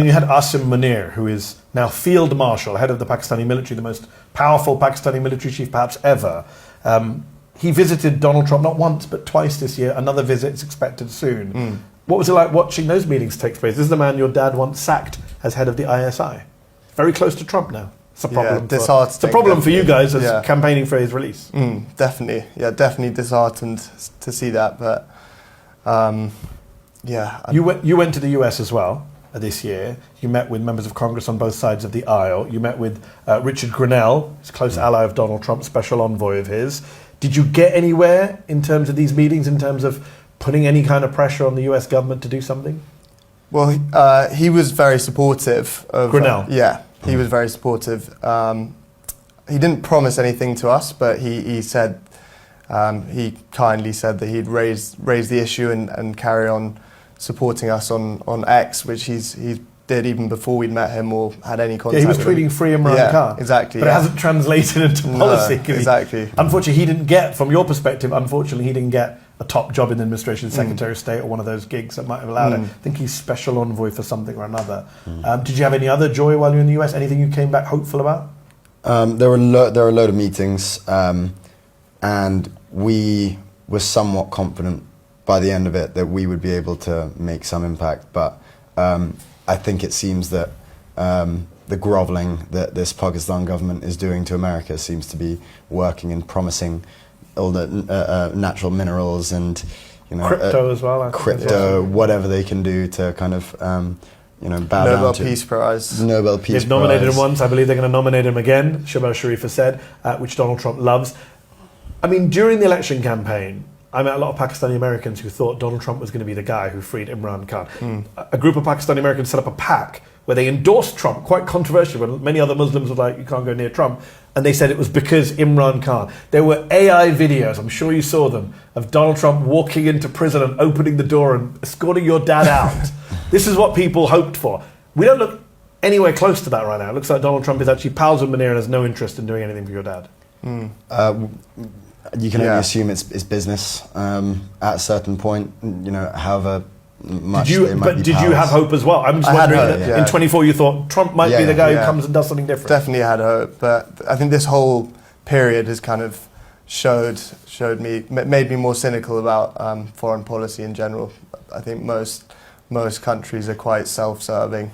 You had Asim Munir, who is now Field Marshal, head of the Pakistani military, the most powerful Pakistani military chief perhaps ever. He visited Donald Trump not once but twice this year. Another visit is expected soon. What was it like watching those meetings take place? This is the man your dad once sacked as head of the ISI. Very close to Trump now. It's a problem. It's a problem for you guys as campaigning for his release. Definitely, definitely disheartened to see that. But you went to the US as well this year. You met with members of Congress on both sides of the aisle. You met with Richard Grenell, his close ally of Donald Trump, special envoy of his. Did you get anywhere in terms of these meetings, in terms of putting any kind of pressure on the US government to do something? Well, he was very supportive of Grenell. He was very supportive. He didn't promise anything to us, but he said he kindly said that he'd raise the issue and carry on supporting us on X, which he did even before we'd met him or had any contact. Yeah, he was tweeting free Imran Khan. Exactly. But it hasn't translated into policy. No, exactly. Unfortunately, he didn't get, from your perspective, he didn't get a top job in the administration, Secretary of State or one of those gigs that might have allowed it. I think he's special envoy for something or another. Did you have any other joy while you were in the US? Anything you came back hopeful about? There were a load of meetings, and we were somewhat confident by the end of it that we would be able to make some impact. But I think it seems that the grovelling that this Pakistan government is doing to America seems to be working and promising all the natural minerals and crypto as well. Crypto, whatever they can do to kind of bow Nobel down to Peace Prize. Nobel Peace Prize. They've nominated him once. I believe they're going to nominate him again. Shahbaz Sharif has said, which Donald Trump loves. I mean, during the election campaign, I met a lot of Pakistani Americans who thought Donald Trump was going to be the guy who freed Imran Khan. A group of Pakistani Americans set up a PAC where they endorsed Trump, quite controversially, when many other Muslims were like, you can't go near Trump. And they said it was because Imran Khan. There were AI videos, I'm sure you saw them, of Donald Trump walking into prison and opening the door and escorting your dad out. This is what people hoped for. We don't look anywhere close to that right now. It looks like Donald Trump is actually pals with Munir and has no interest in doing anything for your dad. You can only assume it's business at a certain point, however much they might be. Did you have hope as well? I'm just wondering, in 24 you thought Trump might be the guy who comes and does something different. Definitely had hope, but I think this whole period has kind of made me more cynical about foreign policy in general. I think most countries are quite self-serving.